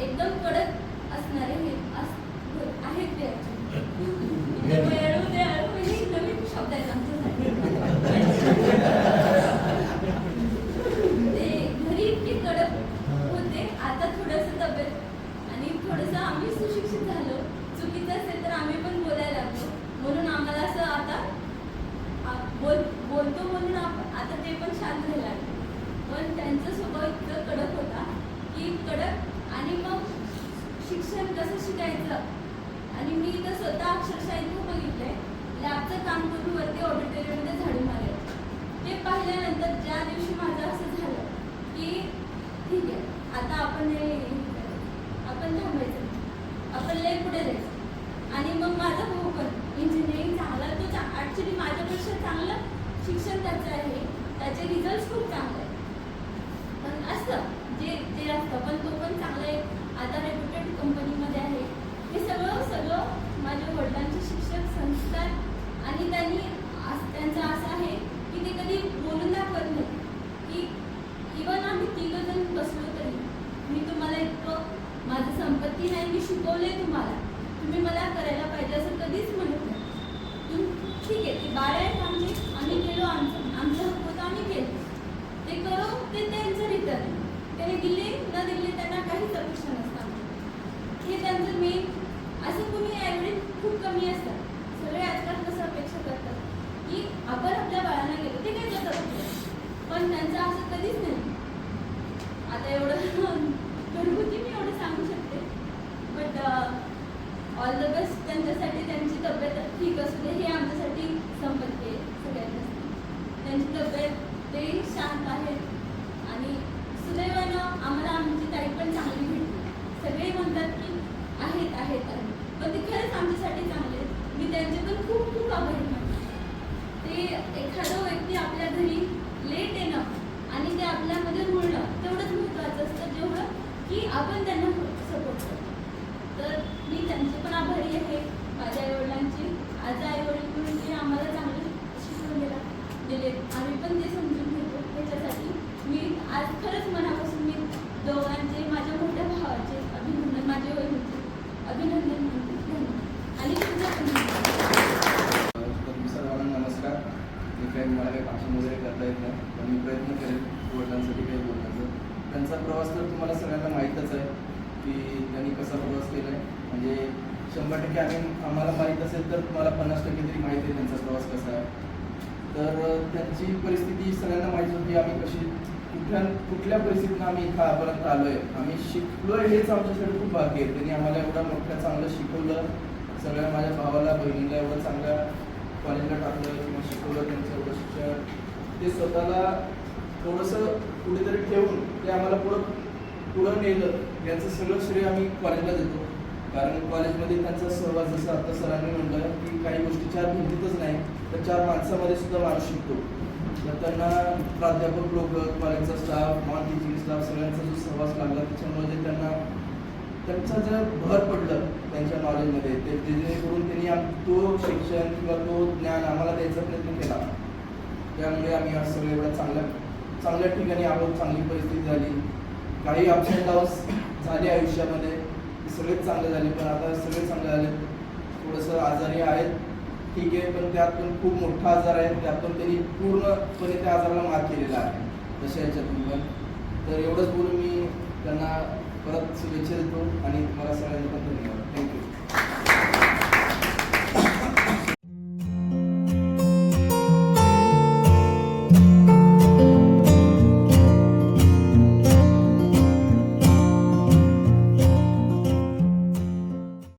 एकदम कडक असणारे हे आहेत ते म्हणजे नवीन शब्द आहेत आमच्यासाठी. ते घरी इतके कडक होते, आता थोडंसं तब्येत आणि थोडंसं आम्ही सुशिक्षित झालो. चुकीचं असेल तर आम्ही पण बोलायला लागलो, म्हणून आम्हाला असं आता बोलतो म्हणून आता ते पण शांत राहायला लागले. पण त्यांचा स्वभाव इतका कडक होता की कडक. आणि मग शिक्षण कसं शिकायचं, आणि मी तर स्वतः अक्षरशः इथं बघितलंय, लॅबचं काम करून वरती ऑडिटोरियममध्ये झाडू मारायचं. ते पाहिल्यानंतर ज्या दिवशी माझं असं झालं की ठीक आहे आता आपण थांबायचं, आपण लय पुढे जायचं. आणि मग माझा भाऊ पण इंजिनिअरिंग चांगला, तो ॲक्च्युली माझ्यापेक्षा चांगलं शिक्षण त्याचं आहे, त्याचे रिझल्ट खूप चांगले आहेत. पण असतं जे असतं, पण तो पण चांगला आहे, आता रेप्युटेड कंपनीमध्ये आहे. हे सगळं माझ्या वडिलांचे शिक्षक संस्कार. आणि त्यांचं असं आहे की ते कधी बोलून दाखवत नाही की इव्हन आम्ही 3 जण बसलो तरी मी तुम्हाला इतकं माझं संपत्ती नाही, मी शिकवले तुम्हाला, तुम्ही मला करायला पाहिजे असं कधीच म्हणत नाही. ठीक आहे ते 12 आहेत आम्ही केलो, आमचं हक्क होतं, आम्ही केलं, ते करो, ते त्यांचं रिटर्न. त्याने दिले न दिले त्यांना काहीच अपेक्षा नसतात. हे त्यांचं मेन. असं कुणी आईवडील खूप कमी असतात. सगळे आजकाल कसं अपेक्षा करतात की आपण आपल्या बाळांना गेलो, ते काय करतात, पण त्यांचं असं कधीच नाही. आता एवढं घरगुती मी एवढं सांगू शकते, बट ऑल द बेस्ट त्यांच्यासाठी. त्यांची तब्येत ठीक असू दे, हे आमच्यासाठी संपत्ती आहे सगळ्यात जास्त. त्यांची तब्येत ते शांत आहेत आणि सुदैवानं आम्हाला आमची ताई पण चांगली भेटली. सगळे म्हणतात की आहेत पण ते खरंच आमच्यासाठी चांगले आहेत. मी त्यांचे पण खूप खूप आभारी मानते. ते एखादा व्यक्ती आपल्या घरी लेट येणं आणि ते आपल्यामध्ये रुळणं तेवढंच महत्त्वाचं असतं, जेवढं की आपण त्यांना सपोर्ट करतो. तर मी त्यांचे पण आभारी आहे, माझ्या आईवडिलांची. आज आईवडील म्हणून ते आम्हाला चांगलं शिकवून दिले, आम्ही पण ते समजून घेतो. त्याच्यासाठी मी आज खरंच मनापासून मी दोघांचे, माझ्या मोठ्या भावाचे अभिनंदन, माझ्या वहिनीचे अभिनंदन म्हणते. आणि सर्वांना नमस्कार. मी काही मला काही भाषण वगैरे करता येत नाही, पण मी प्रयत्न करेन वडिलांसाठी काही बोलण्याचं. त्यांचा प्रवास तर तुम्हाला सगळ्यांना माहीतच आहे की त्यांनी कसा प्रवास केला आहे. म्हणजे 100% आम्हाला माहीत असेल तर तुम्हाला 50% तरी माहीत आहे त्यांचा प्रवास कसा आहे. तर त्यांची परिस्थिती सगळ्यांना माहीत होती, आम्ही कशी कुठल्या परिस्थितीनं आम्ही इथं आजपर्यंत आलो आहे, आम्ही शिकलो आहे, हेच आमच्यासाठी खूप भाग्य आहे. त्यांनी आम्हाला एवढं मोठ्या चांगलं शिकवलं, सगळ्या माझ्या भावाला बहिणीला एवढं चांगल्या कॉलेजला टाकलं किंवा शिकवलं. त्यांचं एवढं शिक्षण ते स्वतःला थोडंसं कुठेतरी ठेवून ते आम्हाला पुढं नेलं, याचं सगळं श्रेय आम्ही कॉलेजला देतो. कारण कॉलेजमध्ये त्यांचा सहवास, जसं आता सरांनी म्हटलं की काही गोष्टी 4 भिंतीतच नाही तर 4 माणसामध्ये सुद्धा माणूस शिकतो. तर त्यांना प्राध्यापक लोक, कॉलेजचा स्टाफ, नॉन टीचिंग स्टाफ सगळ्यांचा जो सहवास लागला, त्याच्यामुळे त्यांचा जर भर पडलं त्यांच्या नॉलेजमध्ये, ते जेणेकरून त्यांनी तो शिक्षण किंवा तो ज्ञान आम्हाला द्यायचा प्रयत्न केला. त्यामुळे आम्ही आज सगळे एवढ्या चांगल्या ठिकाणी आहोत. चांगली परिस्थिती झाली, काही अप्स अँड डाऊन्स झाले आयुष्यामध्ये, सगळेच चांगले झाले, पण आता सगळे चांगले झाले. थोडंसं आजारी आहेत ठीक आहे, पण त्यात पण खूप मोठा आजार आहे, त्यातून त्यांनी पूर्णपणे त्या आजाराला मात केलेला आहे तशा याच्यातून पण. तर एवढंच बोलून मी त्यांना परत शुभेच्छा देतो आणि तुम्हाला सगळ्यांना पण धन्यवाद. थँक्यू.